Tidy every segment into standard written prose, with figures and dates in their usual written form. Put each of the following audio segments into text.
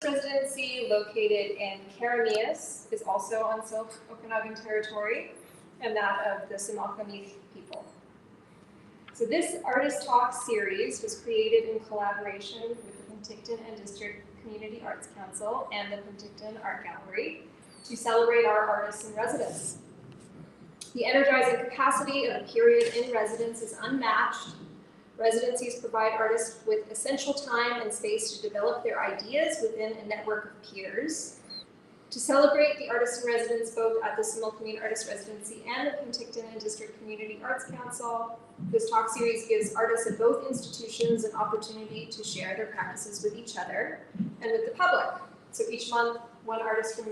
residency located in Karameas is also on Syilx Okanagan territory, and that of the Similkameen people. So this Artist Talk series was created in collaboration with the Penticton and District Community Arts Council and the Penticton Art Gallery to celebrate our artists in residence. The energizing capacity of a period in residence is unmatched. Residencies provide artists with essential time and space to develop their ideas within a network of peers. To celebrate the artists in residence both at the Similkameen Artist Residency and the Penticton and District Community Arts Council, this talk series gives artists at both institutions an opportunity to share their practices with each other and with the public. So each month, one artist from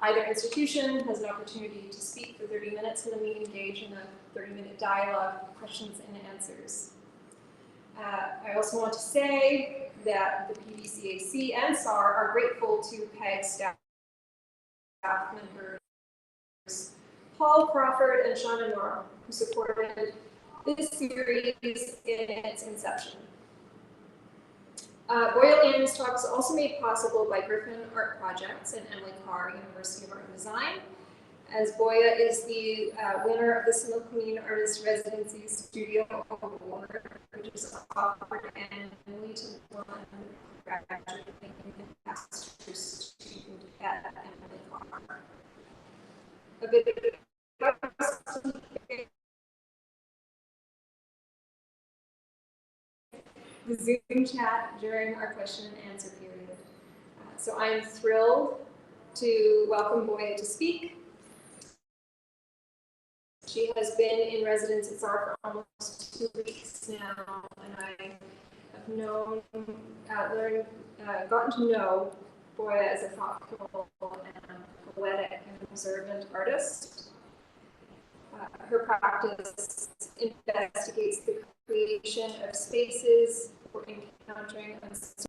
either institution has an opportunity to speak for 30 minutes, and then we engage in a 30-minute dialogue, questions and answers. I also want to say that the PVCAC and SAR are grateful to PEG staff members Paul Crawford and Shonda Norm, who supported this series in its inception. Boyle Ann's talk is also made possible by Griffin Art Projects and Emily Carr, University of Art and Design, as Boya is the winner of the Similkameen Artist Residency Studio Award, which is offered annually to one graduating master's student at Emily Carr. A bit of the Zoom chat during our question and answer period. So I'm thrilled to welcome Boya to speak. She has been in residence at SAR for almost 2 weeks now, and I have known, gotten to know Boya as a thoughtful and poetic and observant artist. Her practice investigates the creation of spaces for encountering uncertainty.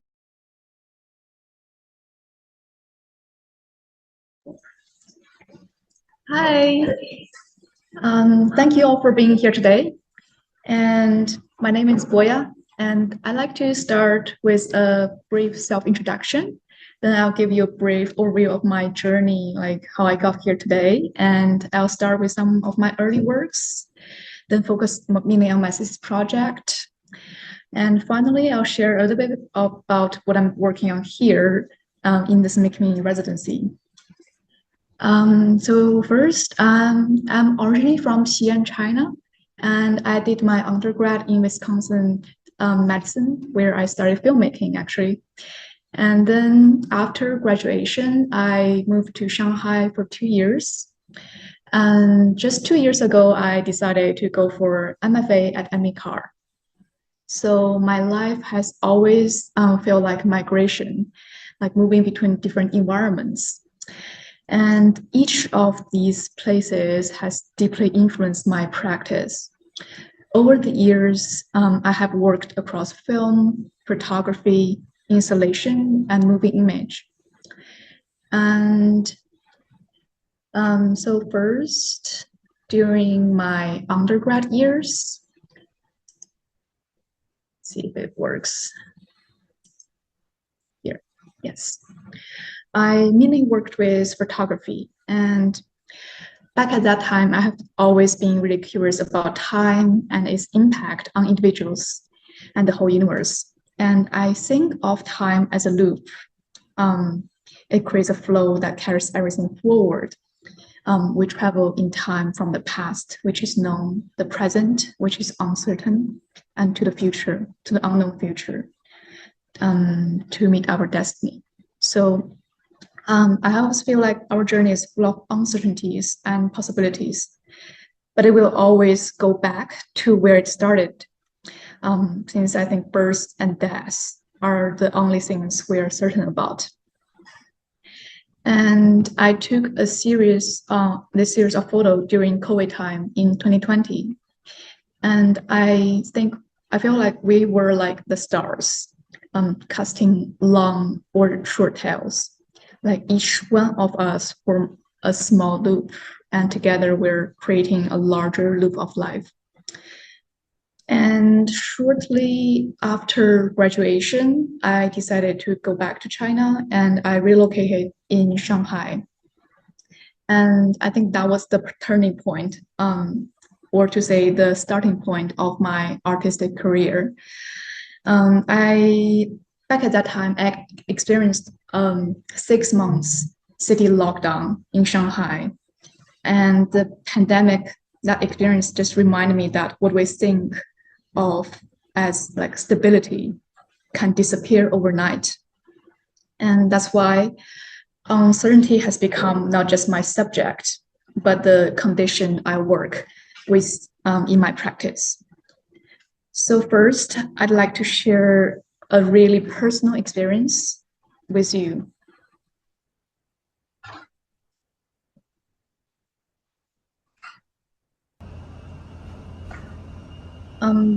Hi, thank you all for being here today. And my name is Boya, and I'd like to start with a brief self-introduction. Then I'll give you a brief overview of my journey, like how I got here today. And I'll start with some of my early works, then focus mainly on my thesis project. And finally, I'll share a little bit about what I'm working on here in the Similkameen residency. So first, I'm originally from Xi'an, China, and I did my undergrad in Wisconsin medicine, where I started filmmaking actually. And then after graduation, I moved to Shanghai for 2 years. And just 2 years ago, I decided to go for MFA at Emily Carr. So my life has always felt like migration, like moving between different environments. And each of these places has deeply influenced my practice. Over the years, I have worked across film, photography, installation, and moving image. And so first, during my undergrad years, let's see if it works. Here, yes. I mainly worked with photography, and back at that time, I have always been really curious about time and its impact on individuals and the whole universe. And I think of time as a loop. It creates a flow that carries everything forward. We travel in time from the past, which is known, the present, which is uncertain, and to the future, to the unknown future, to meet our destiny. So I always feel like our journey is full of uncertainties and possibilities, but it will always go back to where it started. Since I think birth and death are the only things we are certain about. And I took this series of photos during COVID time in 2020. And I feel like we were like the stars, casting long or short tales. Like each one of us form a small loop, and together we're creating a larger loop of life. And shortly after graduation, I decided to go back to China and I relocated in Shanghai. And I think that was the turning point, or to say the starting point of my artistic career. I back at that time I experienced 6 months city lockdown in Shanghai, and the pandemic, that experience just reminded me that what we think of as like stability can disappear overnight. And that's why uncertainty has become not just my subject, but the condition I work with in my practice. So first, I'd like to share a really personal experience with you.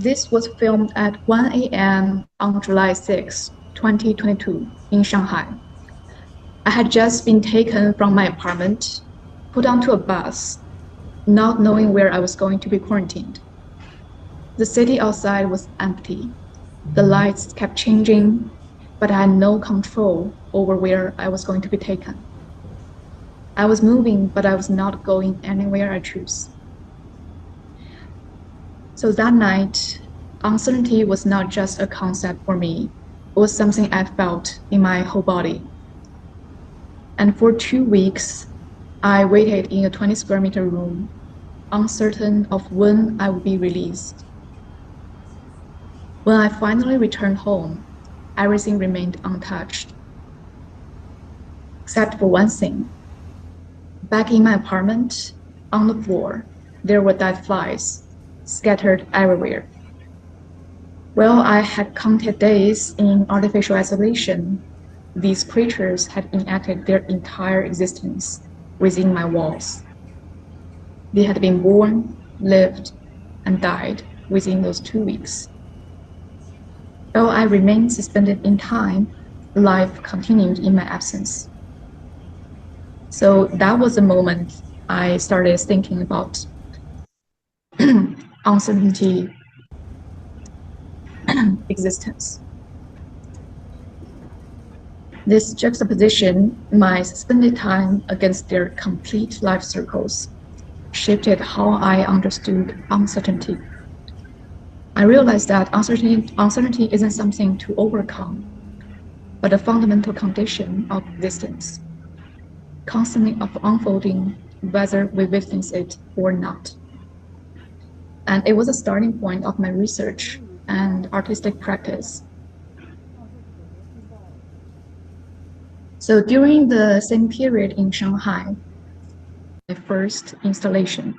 This was filmed at 1 a.m. on July 6, 2022 in Shanghai. I had just been taken from my apartment, put onto a bus, not knowing where I was going to be quarantined. The city outside was empty. The lights kept changing, but I had no control over where I was going to be taken. I was moving, but I was not going anywhere I choose. So that night, uncertainty was not just a concept for me, it was something I felt in my whole body. And for 2 weeks, I waited in a 20 square meter room, uncertain of when I would be released. When I finally returned home, everything remained untouched. Except for one thing. Back in my apartment, on the floor, there were dead flies, scattered everywhere. Well, I had counted days in artificial isolation. These creatures had enacted their entire existence within my walls. They had been born, lived, and died within those 2 weeks. While I remained suspended in time, life continued in my absence. So that was the moment I started thinking about uncertainty existence. This juxtaposition, my suspended time against their complete life circles, shifted how I understood uncertainty. I realized that uncertainty isn't something to overcome, but a fundamental condition of existence, constantly unfolding whether we witness it or not. And it was a starting point of my research and artistic practice. So during the same period in Shanghai, my first installation,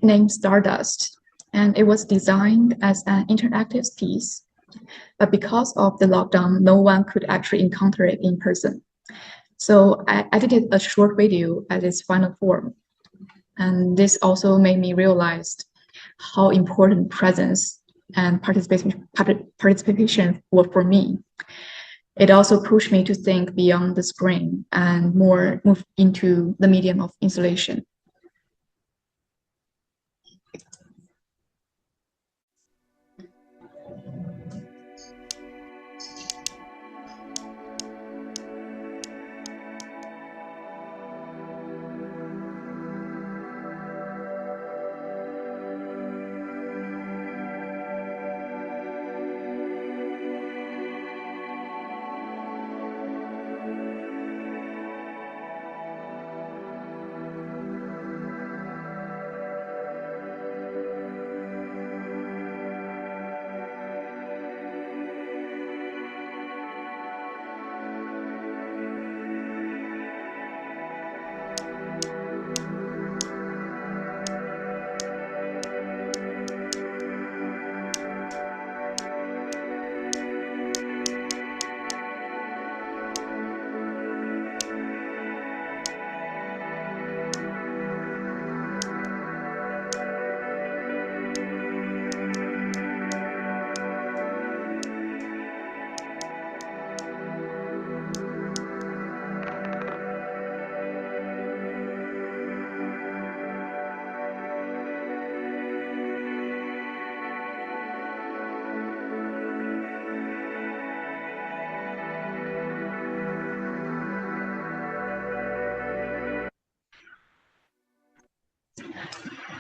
named Stardust, and it was designed as an interactive piece. But because of the lockdown, no one could actually encounter it in person. So I edited a short video at its final form. And this also made me realize how important presence and participation were for me. It also pushed me to think beyond the screen and more move into the medium of installation.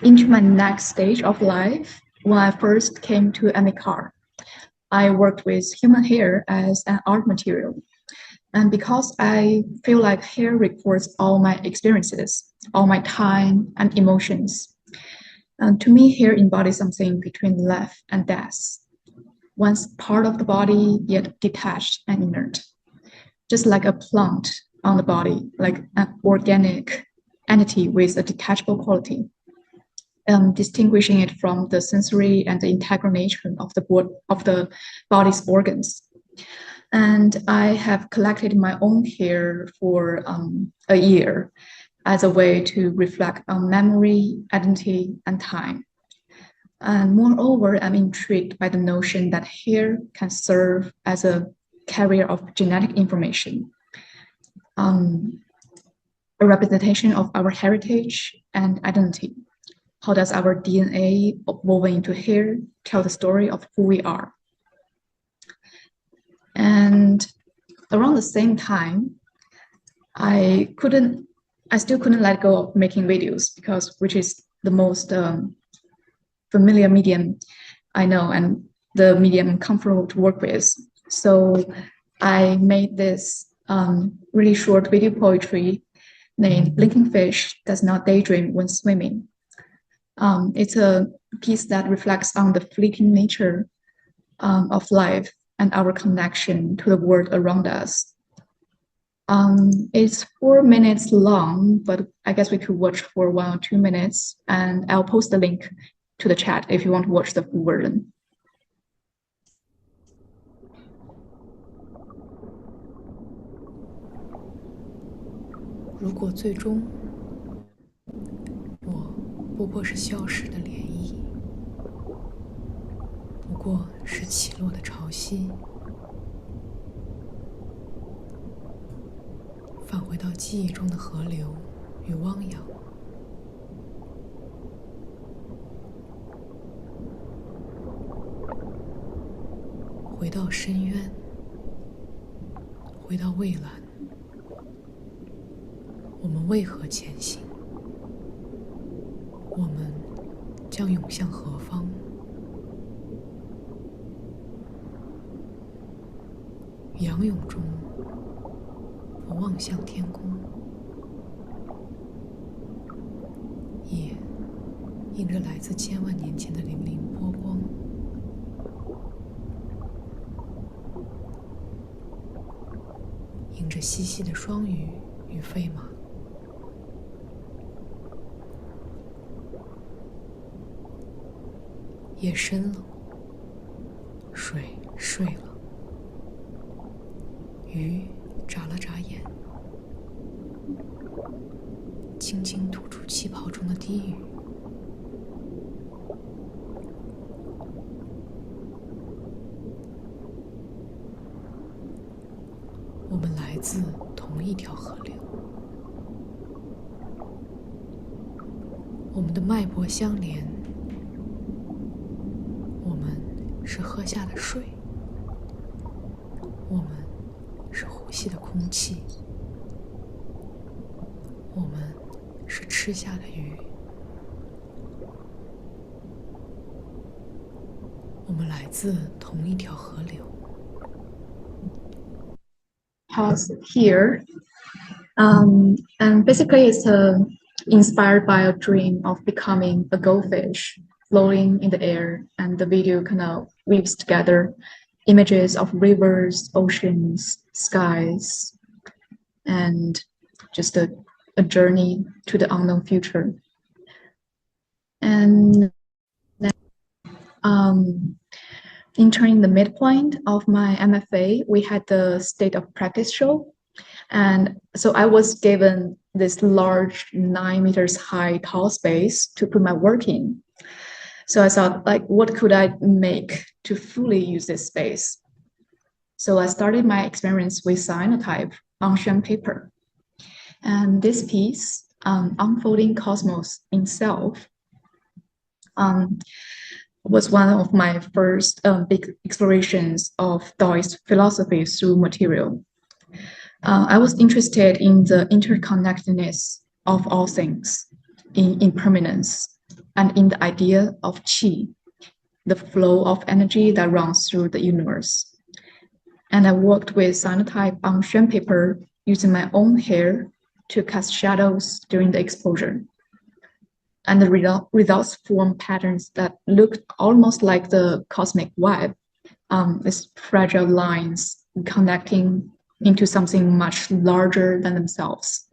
into my next stage of life, when I first came to MACAR, I worked with human hair as an art material. And because I feel like hair records all my experiences, all my time and emotions. And to me, hair embodies something between life and death. Once part of the body, yet detached and inert. Just like a plant on the body, like an organic entity with a detachable quality, distinguishing it from the sensory and the integral nature of the body's organs. And I have collected my own hair for a year as a way to reflect on memory, identity, and time. And moreover, I'm intrigued by the notion that hair can serve as a carrier of genetic information, a representation of our heritage and identity. How does our DNA woven into hair tell the story of who we are? And around the same time, I still couldn't let go of making videos, because which is the most familiar medium I know and the medium I'm comfortable to work with. So I made this really short video poetry named "Blinking Fish Does Not Daydream When Swimming." It's a piece that reflects on the fleeting nature of life and our connection to the world around us. It's 4 minutes long, but I guess we could watch for 1 or 2 minutes, and I'll post the link to the chat if you want to watch the full version. 如果最终我不过是消逝的涟漪，不过是起落的潮汐，返回到记忆中的河流与汪洋，回到深渊，回到蔚蓝，我们为何前行？我们将涌向何方？仰泳中，我望向天空，夜映着来自千万年前的粼粼波光，迎着嬉戏的双鱼与飞马。夜深了，水睡了，鱼眨了眨眼，轻轻吐出气泡中的低语。我们来自同一条河流，我们的脉搏相连。是喝下的水，我们是呼吸的空气，我们是吃下的鱼，我们来自同一条河流。Pause here, and basically it's inspired by a dream of becoming a goldfish, floating in the air, and the video kind of weaves together images of rivers, oceans, skies, and just a journey to the unknown future. And then, entering the midpoint of my MFA, we had the state of practice show. And so I was given this large 9 meters high tall space to put my work in. So I thought, like, what could I make to fully use this space? So I started my experience with cyanotype on sham paper. And this piece, Unfolding Cosmos in Self, was one of my first big explorations of Taoist philosophy through material. I was interested in the interconnectedness of all things, in impermanence, and in the idea of qi, the flow of energy that runs through the universe. And I worked with cyanotype on Xuan paper using my own hair to cast shadows during the exposure. And the results form patterns that looked almost like the cosmic web, with fragile lines connecting into something much larger than themselves.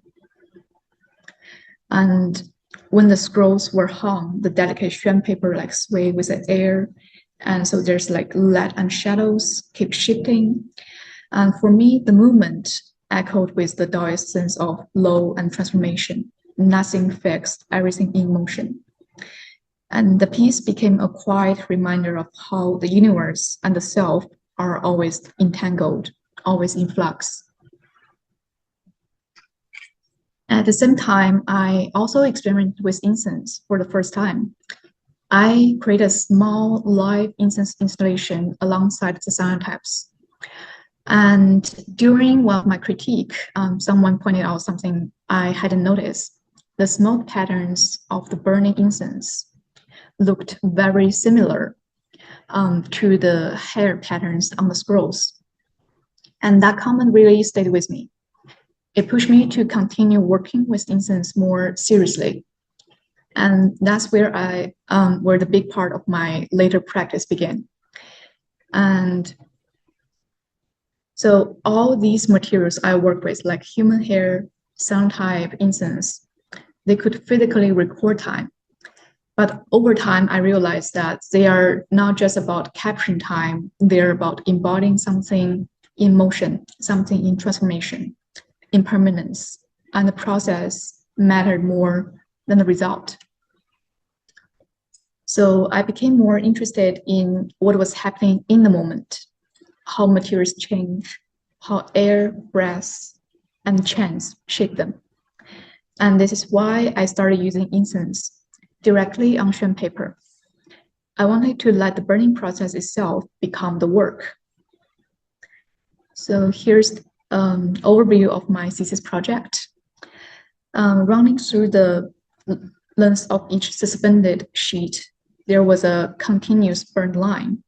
And when the scrolls were hung, the delicate Xuan paper like sway with the air. And so there's like light and shadows keep shifting. And for me, the movement echoed with the Taoist sense of flow and transformation, nothing fixed, everything in motion. And the piece became a quiet reminder of how the universe and the self are always entangled, always in flux. At the same time, I also experimented with incense for the first time. I created a small live incense installation alongside the cyanotypes. And during one of my critique, someone pointed out something I hadn't noticed. The smoke patterns of the burning incense looked very similar to the hair patterns on the scrolls. And that comment really stayed with me. It pushed me to continue working with incense more seriously. And that's where where the big part of my later practice began. And so all these materials I work with, like human hair, cyanotype, incense, they could physically record time. But over time, I realized that they are not just about capturing time, they're about embodying something in motion, something in transformation, impermanence, and the process mattered more than the result. So I became more interested in what was happening in the moment, how materials change, how air, breath, and chance shape them. And this is why I started using incense directly on Xuan paper. I wanted to let the burning process itself become the work. So here's an overview of my thesis project. Running through the length of each suspended sheet, there was a continuous burned line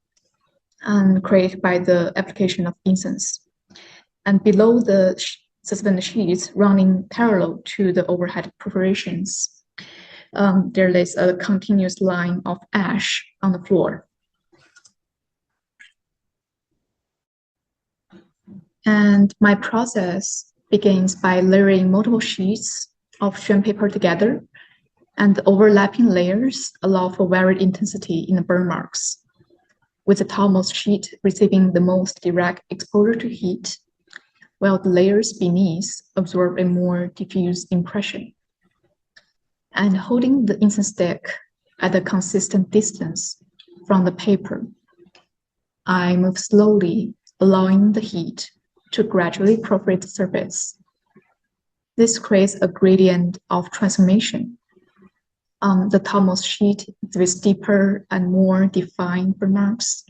created by the application of incense. And below the suspended sheets, running parallel to the overhead perforations, there is a continuous line of ash on the floor. And my process begins by layering multiple sheets of Xuan paper together, and the overlapping layers allow for varied intensity in the burn marks, with the topmost sheet receiving the most direct exposure to heat, while the layers beneath absorb a more diffuse impression. And holding the incense stick at a consistent distance from the paper, I move slowly, allowing the heat to gradually perforate the surface. This creates a gradient of transformation. The topmost sheet with deeper and more defined burn marks,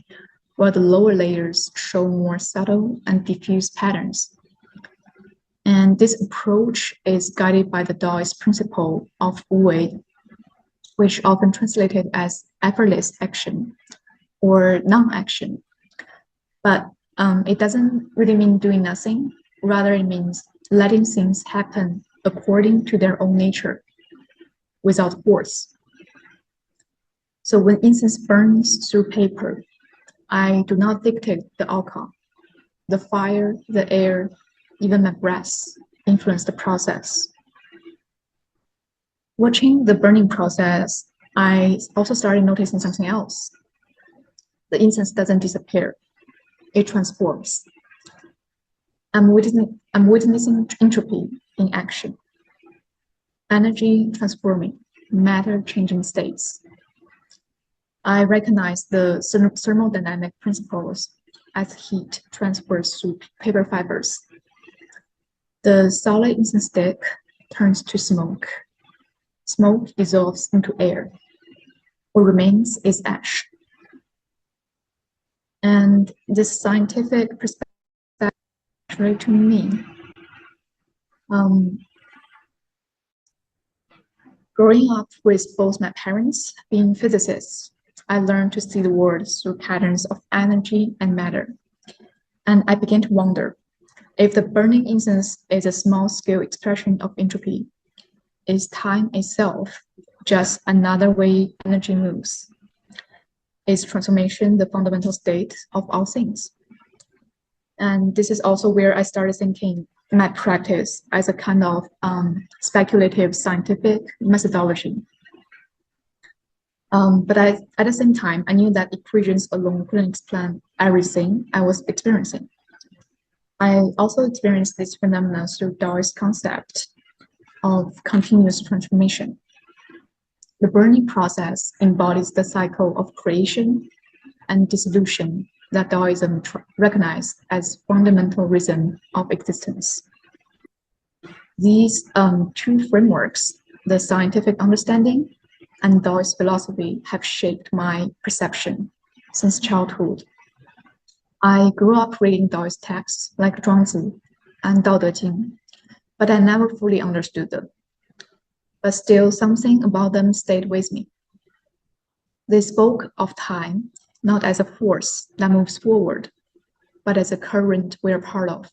while the lower layers show more subtle and diffuse patterns. And this approach is guided by the Taoist principle of Wu-Wei, which often translated as effortless action or non-action. But it doesn't really mean doing nothing. Rather, it means letting things happen according to their own nature, without force. So when incense burns through paper, I do not dictate the outcome. The fire, the air, even my breath influence the process. Watching the burning process, I also started noticing something else. The incense doesn't disappear, it transforms. I'm witnessing entropy in action. Energy transforming, matter changing states. I recognize the thermodynamic principles as heat transfers through paper fibers. The solid incense stick turns to smoke. Smoke dissolves into air. What remains is ash. And this scientific perspective actually to me Growing up with both my parents being physicists, I learned to see the world through patterns of energy and matter. And I began to wonder if the burning incense is a small-scale expression of entropy, is time itself just another way energy moves? Is transformation the fundamental state of all things? And this is also where I started thinking my practice as a kind of speculative scientific methodology. But at the same time, I knew that equations alone couldn't explain everything I was experiencing. I also experienced this phenomenon through Taoist concept of continuous transformation. The burning process embodies the cycle of creation and dissolution that Taoism recognized as fundamental rhythm of existence. These two frameworks, the scientific understanding and Taoist philosophy, have shaped my perception since childhood. I grew up reading Taoist texts like Zhuangzi and Dao De Jing, but I never fully understood them. But still, something about them stayed with me. They spoke of time not as a force that moves forward, but as a current we're part of.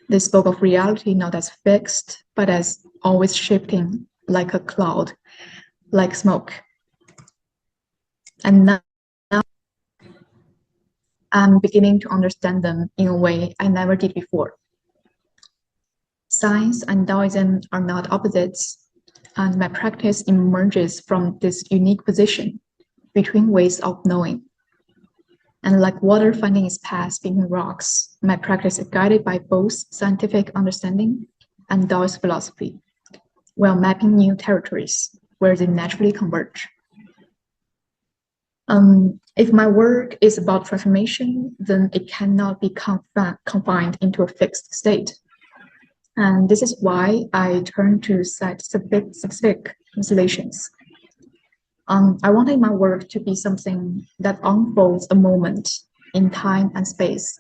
They spoke of reality not as fixed, but as always shifting, like a cloud, like smoke. And now I'm beginning to understand them in a way I never did before. Science and Taoism are not opposites, and my practice emerges from this unique position between ways of knowing. And like water finding its path between rocks, my practice is guided by both scientific understanding and Taoist philosophy, while mapping new territories where they naturally converge. If my work is about transformation, then it cannot be confined into a fixed state. And this is why I turn to site-specific installations. I wanted my work to be something that unfolds a moment in time and space,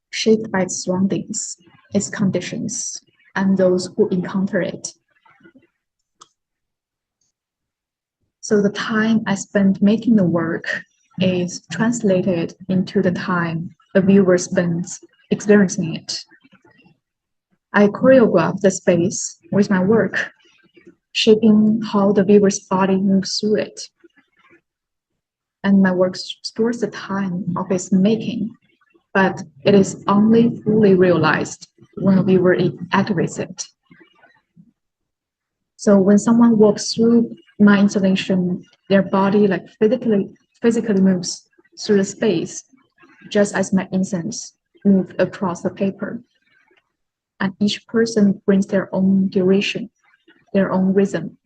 shaped by its surroundings, its conditions, and those who encounter it. So the time I spent making the work is translated into the time the viewer spends experiencing it. I choreograph the space with my work, shaping how the viewer's body moves through it. And my work stores the time of its making, but it is only fully realized when a viewer activates it. So when someone walks through my installation, their body like physically moves through the space, just as my incense moved across the paper. And each person brings their own duration, their own rhythm.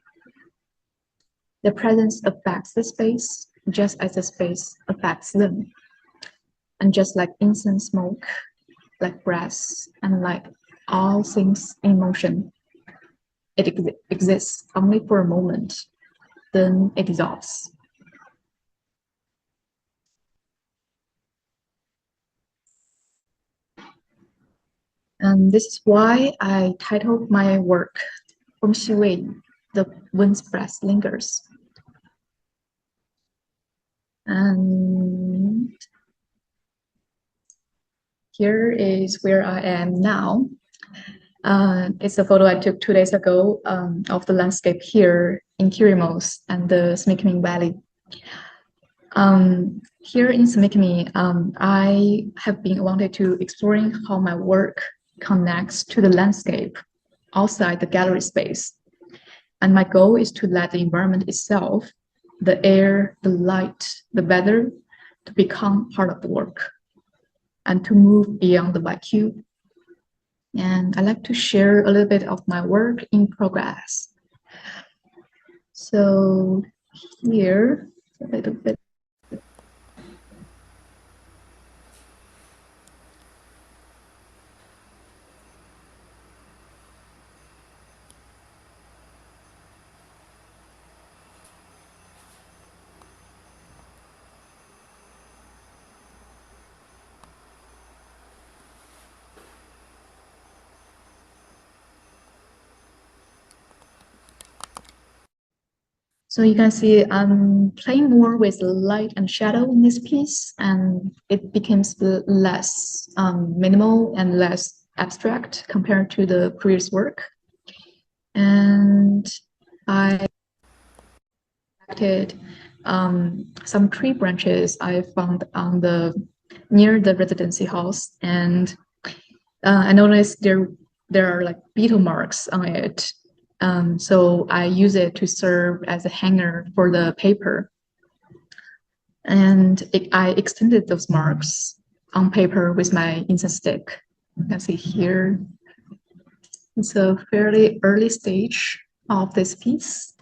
The presence affects the space, just as the space affects them. And just like incense smoke, like breath, and like all things in motion, it exists only for a moment, then it dissolves. And this is why I titled my work Feng Xi Wei, The Wind's Breath Lingers. And here is where I am now. It's a photo I took 2 days ago of the landscape here in Kirimos and the Smikiming Valley. Here in Smikiming, I have been wanted to exploring how my work connects to the landscape outside the gallery space. And my goal is to let the environment itself, the air, the light, the weather, to become part of the work and to move beyond the vacuum. And I like to share a little bit of my work in progress. So here, a little bit. So you can see I'm playing more with light and shadow in this piece, and it becomes less minimal and less abstract compared to the previous work. And I collected some tree branches I found on near the residency house, and I noticed there are like beetle marks on it. So I use it to serve as a hanger for the paper. And I extended those marks on paper with my incense stick. You can see here. It's a fairly early stage of this piece.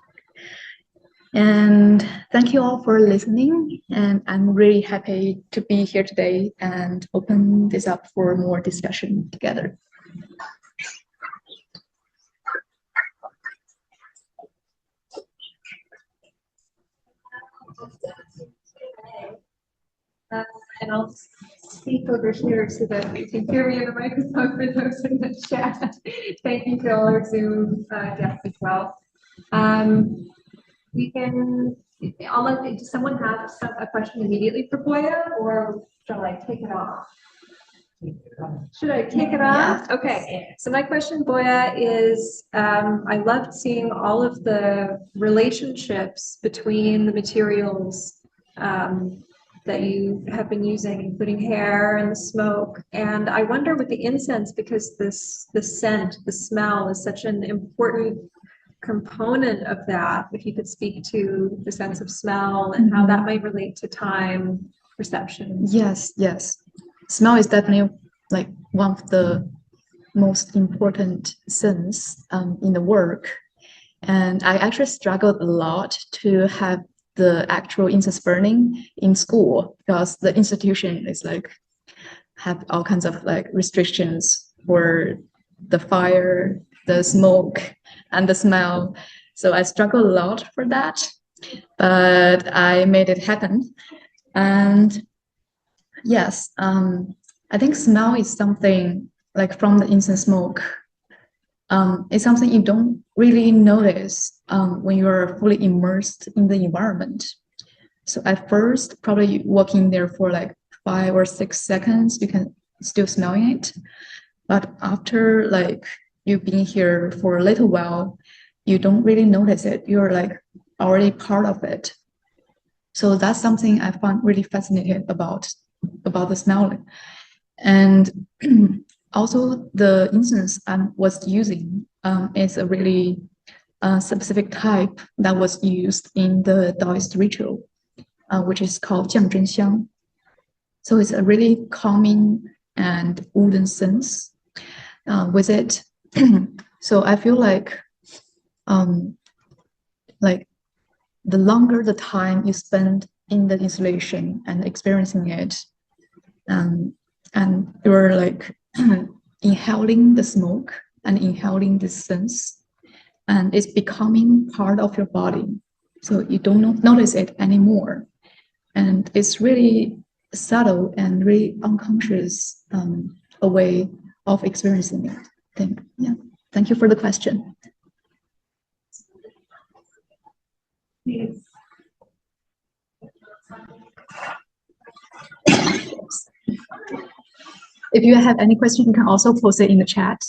And thank you all for listening. And I'm really happy to be here today and open this up for more discussion together. And I'll speak over here so that you can hear me in the microphone for those in the chat. Thank you to all our Zoom guests as well. We can, does someone have a question immediately for Boya, or shall I take it off? Should I kick it off? Okay, so my question, Boya, is I loved seeing all of the relationships between the materials that you have been using, including hair and the smoke. And I wonder with the incense, because the scent, the smell is such an important component of that, if you could speak to the sense of smell and how that might relate to time perception. Yes, yes. Smell is definitely like one of the most important sense in the work. And I actually struggled a lot to have the actual incense burning in school, because the institution is like have all kinds of like restrictions for the fire, the smoke, and the smell. So I struggled a lot for that, but I made it happen. And yes, I think smell is something like from the incense smoke. It's something you don't really notice when you're fully immersed in the environment. So at first, probably walking there for like 5 or 6 seconds, you can still smelling it. But after like you've been here for a little while, you don't really notice it. You're like already part of it. So that's something I found really fascinating about the smelling. And also the incense I was using is a really specific type that was used in the Taoist ritual, which is called Jiangzhen Xiang. So it's a really calming and wooden sense with it. So I feel like the longer the time you spend in the installation and experiencing it, and you're like inhaling the smoke and inhaling the sense, and it's becoming part of your body. So you don't notice it anymore. And it's really subtle and really unconscious a way of experiencing it, I think. Yeah. Thank you for the question. Yes. If you have any question, you can also post it in the chat.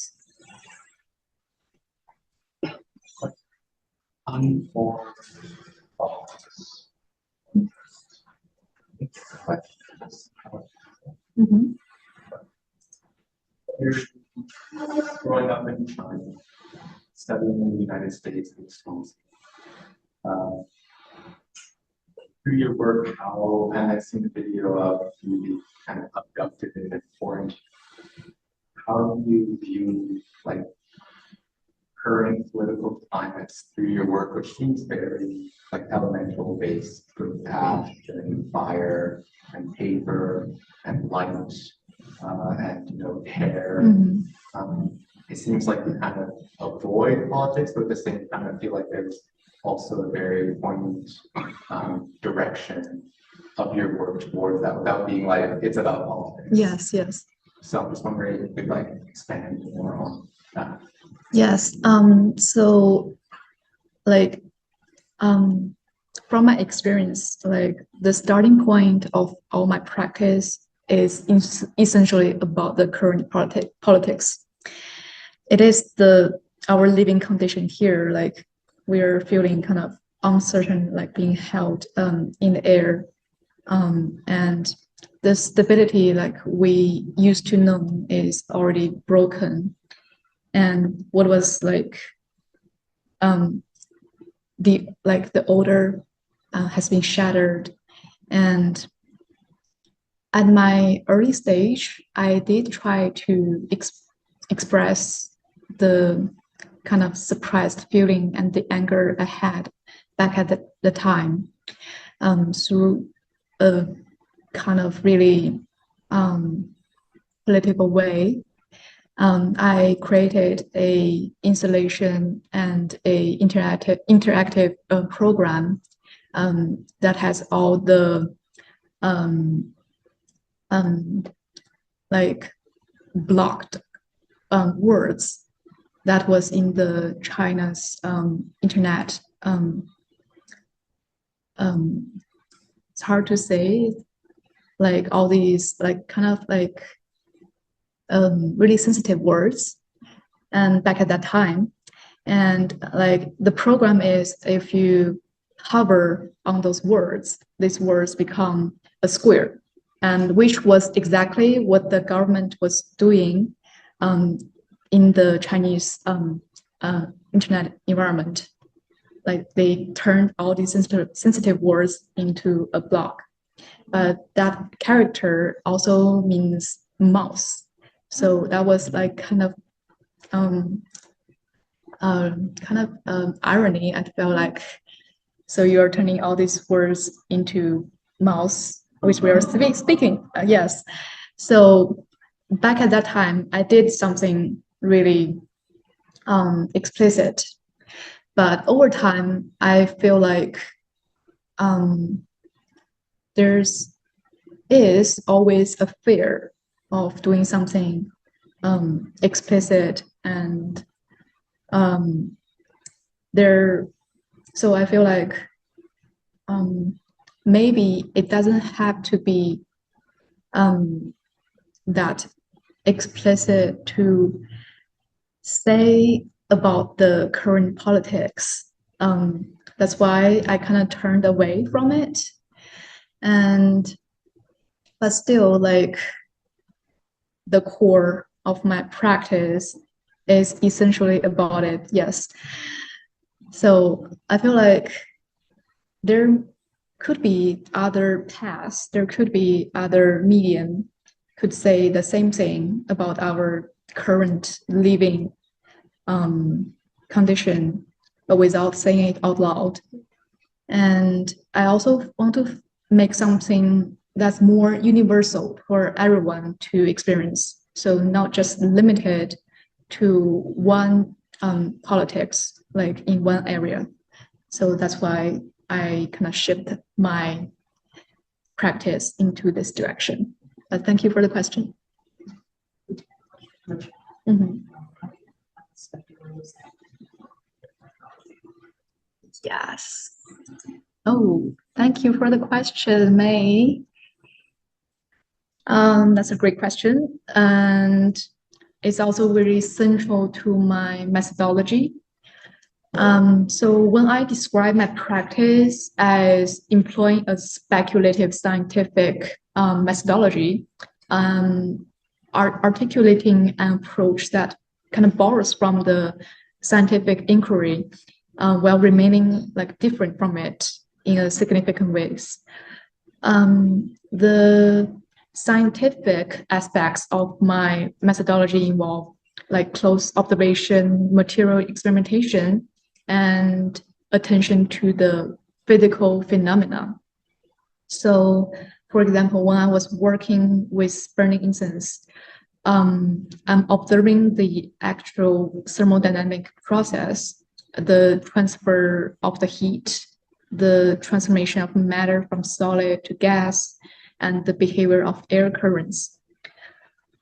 Unformed thoughts. Questions. Growing up in China, studying in the United States and Wisconsin. Through your work, and I've seen a video of you being kind of abducted and informed. How do you view like current political climates through your work, which seems very like elemental based, with path and fire and paper and light and hair. It seems like you kind of avoid politics, but at the same time, I feel like there's also a very poignant direction of your work towards that, without being like it's about politics. Yes, yes. So I'm just wondering if you could like expand more on that. Yes. So like from my experience, like the starting point of all my practice is essentially about the current politics. It is our living condition here, like we're feeling kind of uncertain, like being held in the air, and the stability like we used to know is already broken, and what was like the order has been shattered. And at my early stage, I did try to express the kind of suppressed feeling and the anger I had back at the time through a kind of really political way. I created a installation and a interactive program that has all the like blocked words that was in the China's internet. It's hard to say, like all these like kind of like really sensitive words, and back at that time, and like the program is if you hover on those words, these words become a square, and which was exactly what the government was doing in the Chinese internet environment. Like they turned all these sensitive words into a block. But that character also means mouse. So that was like kind of irony. I felt like, so you're turning all these words into mouse, which we are speaking. Yes. So back at that time, I did something really explicit. But over time, I feel like there's is always a fear of doing something explicit, and so I feel like maybe it doesn't have to be that explicit to say about the current politics. That's why I kind of turned away from it. But still, like the core of my practice is essentially about it, yes. So I feel like there could be other paths, there could be other medium could say the same thing about our current living condition, but without saying it out loud. And I also want to make something that's more universal for everyone to experience. So not just limited to one politics, like in one area. So that's why I kind of shift my practice into this direction. But thank you for the question. Mm-hmm. Yes. Oh, thank you for the question, May. That's a great question, and it's also very central to my methodology. So when I describe my practice as employing a speculative scientific methodology, articulating an approach that kind of borrows from the scientific inquiry while remaining like different from it in a significant ways. The scientific aspects of my methodology involve like close observation, material experimentation, and attention to the physical phenomena. So, for example, when I was working with burning incense, I'm observing the actual thermodynamic process, the transfer of the heat, the transformation of matter from solid to gas, and the behavior of air currents.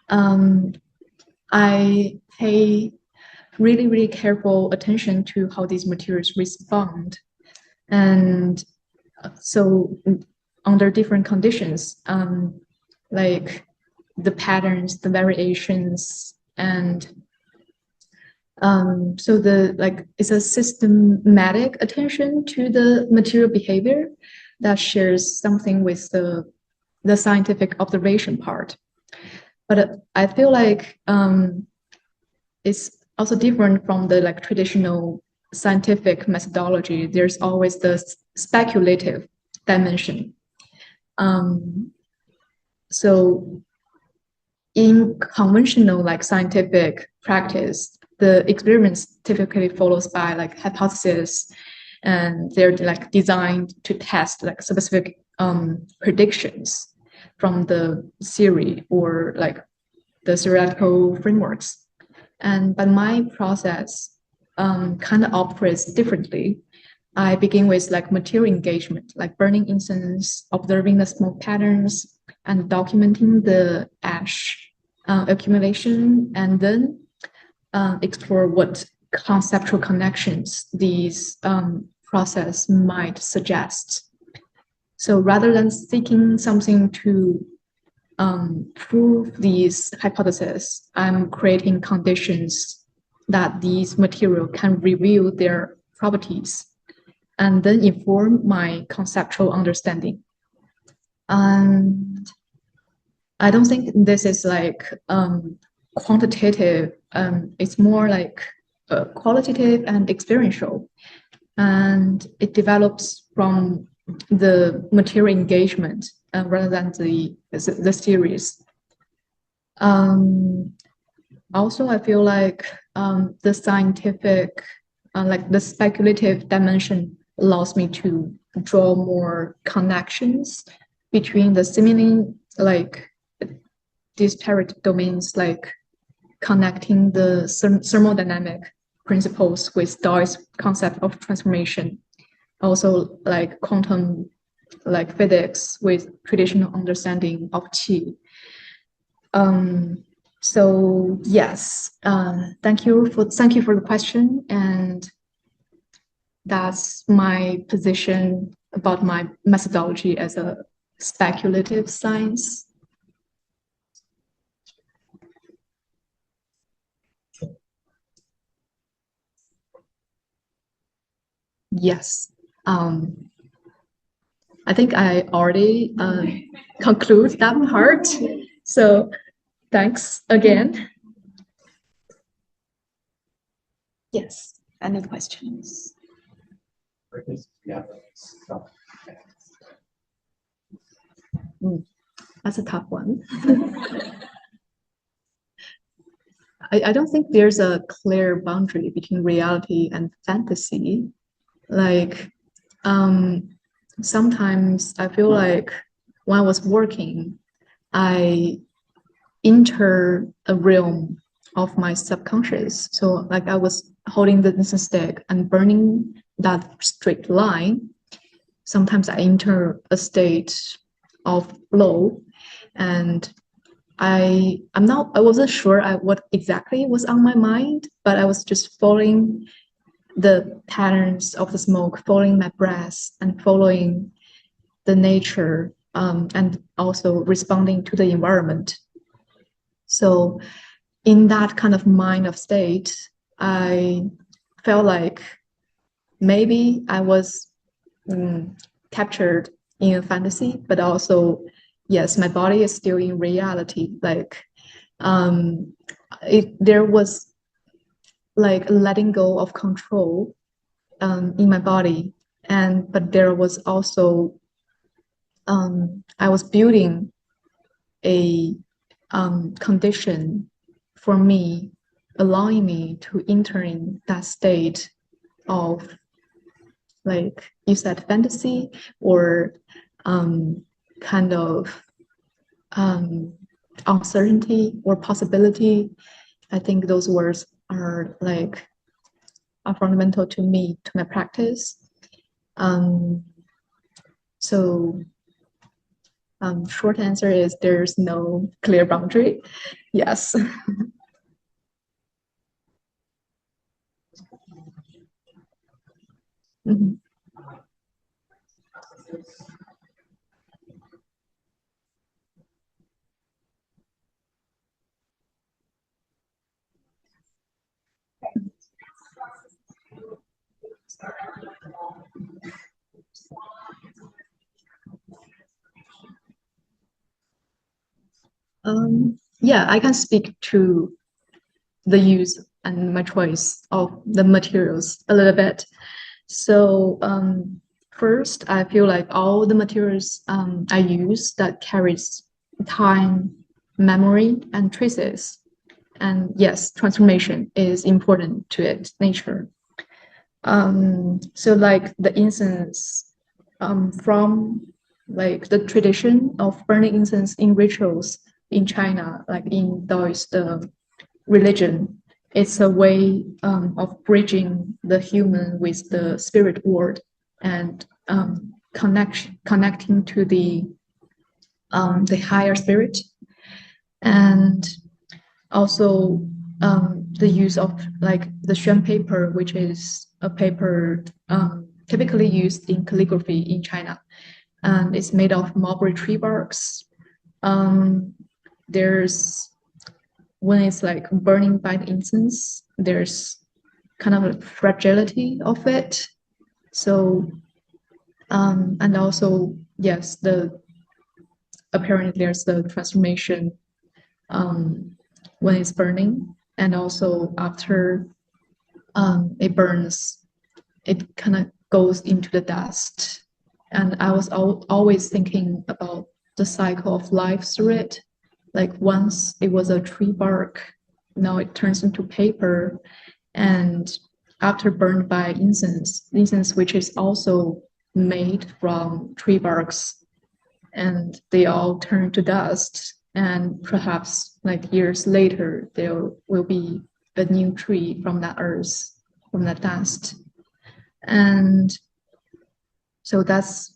I pay really careful attention to how these materials respond. And so under different conditions, like the patterns, the variations, and so it's a systematic attention to the material behavior that shares something with the scientific observation part. But I feel like it's also different from the traditional scientific methodology. There's always the speculative dimension. So in conventional scientific practice, the experiments typically follows by hypothesis, and they're designed to test specific predictions from the theory or the theoretical frameworks. But my process kind of operates differently. I begin with material engagement, like burning incense, observing the smoke patterns, and documenting the ash accumulation, and then explore what conceptual connections these process might suggest. So rather than seeking something to prove these hypotheses, I'm creating conditions that these material can reveal their properties and then inform my conceptual understanding. And I don't think this is quantitative. It's more qualitative and experiential. And it develops from the material engagement rather than the series. Also, I feel the scientific, the speculative dimension allows me to draw more connections between the seemingly disparate domains, connecting the thermodynamic principles with Dawes concept of transformation, also quantum physics with traditional understanding of qi. So yes, thank you for the question, and that's my position about my methodology as a speculative science. Yes. I think I already conclude that part. So thanks again. Yes. Any questions? That's a tough one. I don't think there's a clear boundary between reality and fantasy. Sometimes I feel when I was working, I enter a realm of my subconscious. So I was holding the incense stick and burning that straight line. Sometimes I enter a state of flow, and I wasn't sure what exactly was on my mind, but I was just following the patterns of the smoke, following my breath, and following the nature, and also responding to the environment. So in that kind of mind of state, I felt maybe I was captured in a fantasy, but also, yes, my body is still in reality. There was letting go of control in my body, but there was also I was building a condition for me, allowing me to enter in that state of you said fantasy or kind of uncertainty or possibility. I think those words are fundamental to me, to my practice. So short answer is there's no clear boundary. Yes. Yeah, I can speak to the use and my choice of the materials a little bit. So first, I feel like all the materials I use that carries time, memory, and traces. And yes, transformation is important to its nature. So like the incense from like the tradition of burning incense in rituals in China, like in Taoist religion, it's a way of bridging the human with the spirit world and connecting to the higher spirit, and also the use of like the Xuan paper, which is a paper typically used in calligraphy in China, and it's made of mulberry tree barks. There's when it's like burning by the incense, there's kind of a fragility of it. So, and also, yes, apparently there's the transformation when it's burning, and also after it burns, it kind of goes into the dust. And I was always thinking about the cycle of life through it. Like once it was a tree bark, now it turns into paper, and after burned by incense which is also made from tree barks, and they all turn to dust, and perhaps like years later there will be a new tree from that earth, from that dust. And so that's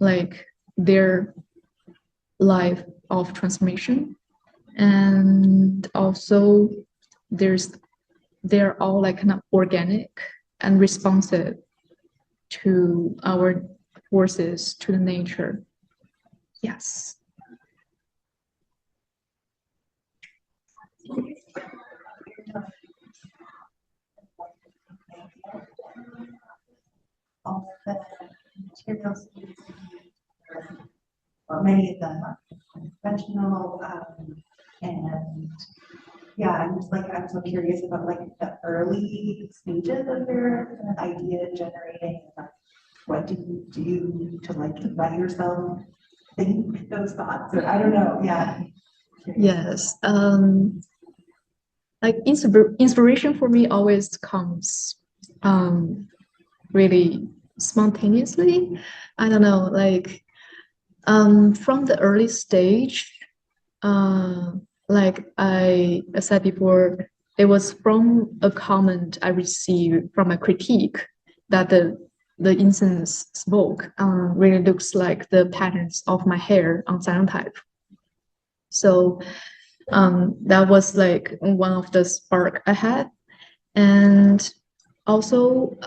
like their life of transformation. And also they're all like kind of organic and responsive to our forces, to the nature. Yes. Of the materials used, or many of them are conventional, and yeah, I'm so curious about like the early stages of your idea generating. Like, what do you do to like let yourself think those thoughts? Or I don't know. Yeah. Yes. Like inspiration for me always comes really spontaneously. I don't know, like from the early stage, like I said before, it was from a comment I received from a critique that the incense smoke really looks like the patterns of my hair on cyanotype. So that was like one of the spark I had. And also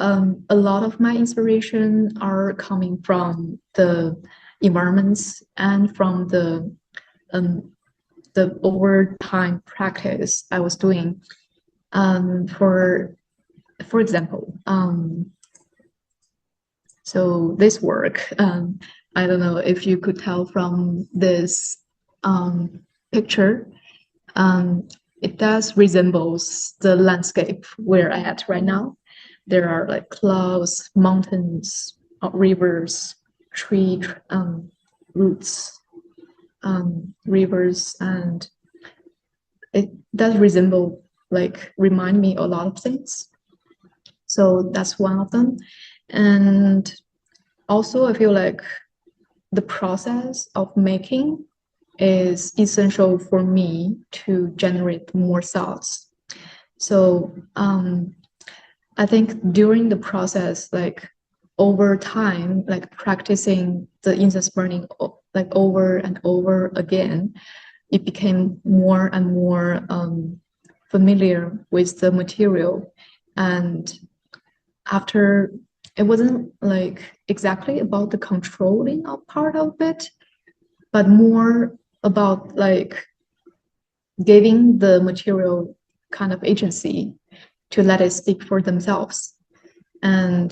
a lot of my inspiration are coming from the environments and from the over time practice I was doing. For example, so this work, I don't know if you could tell from this picture, it does resembles the landscape we're at right now. There are like clouds, mountains, rivers, tree roots, rivers, and it does resemble, like remind me a lot of things. So that's one of them. And also I feel like the process of making is essential for me to generate more thoughts. So I think during the process, like over time, like practicing the incense burning like over and over again, it became more and more familiar with the material. And after it wasn't like exactly about the controlling of part of it, but more about like giving the material kind of agency to let it speak for themselves. And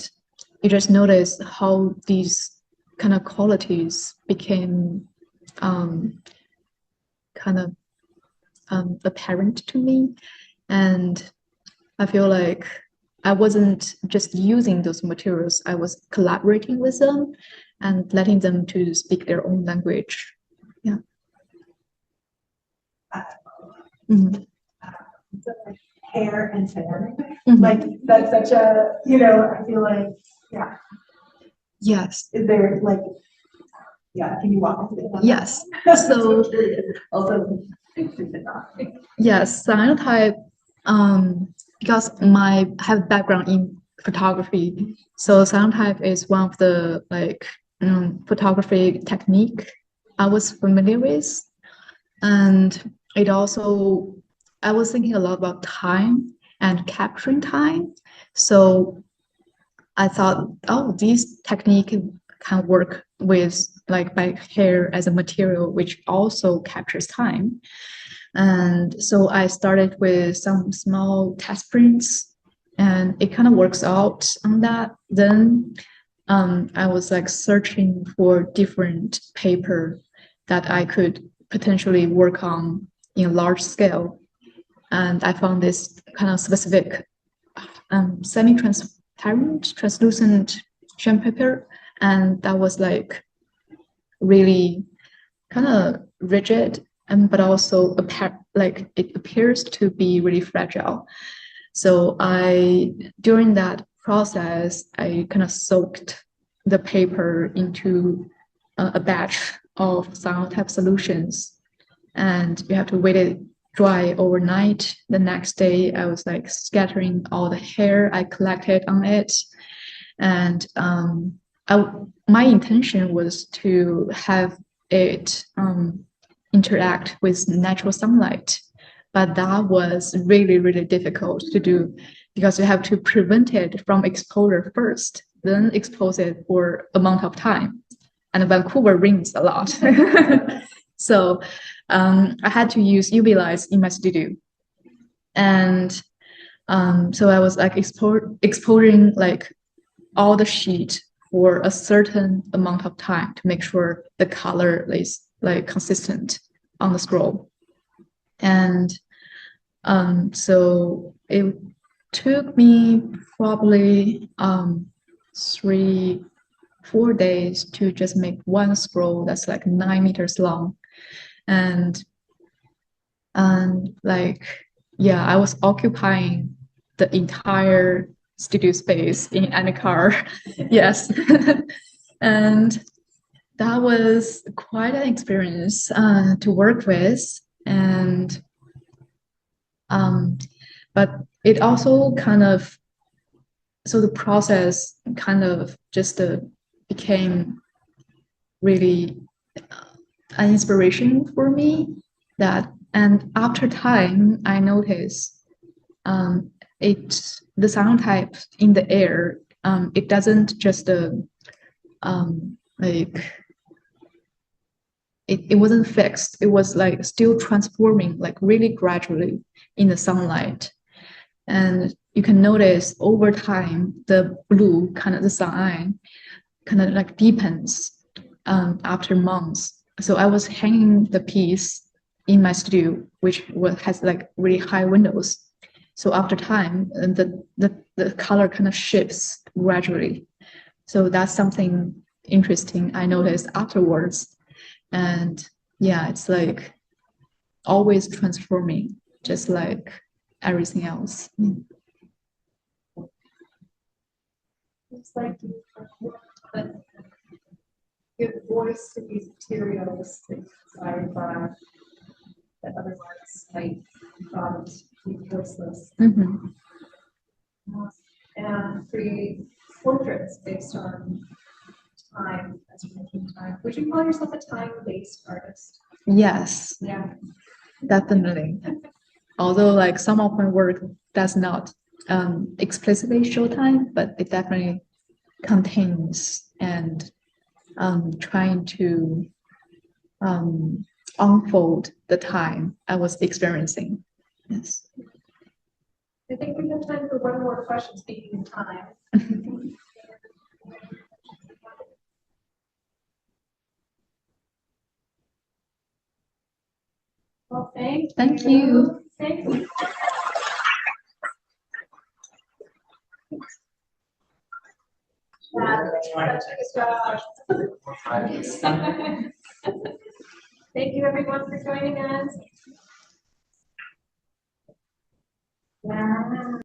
you just notice how these kind of qualities became kind of apparent to me. And I feel like I wasn't just using those materials, I was collaborating with them and letting them to speak their own language. Yeah. Mhm. So like hair and form, Mhm. like that's such a, you know, I feel like, yeah, Yes. is there like, yeah, can you walk us through that? Yes. So So also. yes, cyanotype, because I have background in photography, so cyanotype is one of the like photography technique I was familiar with, and it also I was thinking a lot about time and capturing time. So I thought, oh, this technique can work with like my hair as a material, which also captures time. And so I started with some small test prints, and it kind of works out on that. Then I was like searching for different paper that I could potentially work on in a large scale. And I found this kind of specific semi-transparent, translucent sham paper. And that was like really kind of rigid, and but also like it appears to be really fragile. So during that process, I kind of soaked the paper into a batch of cyanotype solutions, and you have to wait it dry overnight. The next day, I was like scattering all the hair I collected on it, and my intention was to have it interact with natural sunlight, but that was really, really difficult to do because you have to prevent it from exposure first, then expose it for amount of time. And Vancouver rains a lot. So I had to use UV lights in my studio. And so I was like exposing like all the sheet for a certain amount of time to make sure the color is like consistent on the scroll. And so it took me probably 4 days to just make one scroll that's like 9 meters long. And like, yeah, I was occupying the entire studio space in Annikar. Yes. And that was quite an experience to work with. And but it also kind of, so the process kind of just became really an inspiration for me. And after time, I noticed the cyanotype in the air, it doesn't just like it wasn't fixed. It was like still transforming like really gradually in the sunlight. And you can notice over time, the blue kind of the sign kind of like deepens after months. So I was hanging the piece in my studio, which has like really high windows. So after time, the color kind of shifts gradually. So that's something interesting I noticed afterwards. And yeah, it's like always transforming, just like everything else. It's like you give voice to these materials inspired by that otherwise might thought be voiceless, Mhm. and create portraits based on time as you're making time. Would you call yourself a time-based artist? Yes, Yeah. definitely. Although like some of my work does not explicitly show time, but it definitely contains and trying to unfold the time I was experiencing. Yes. I think we have time for one more question, speaking of time. Well, thank you. Thank you. Thank you everyone for joining us. Wow.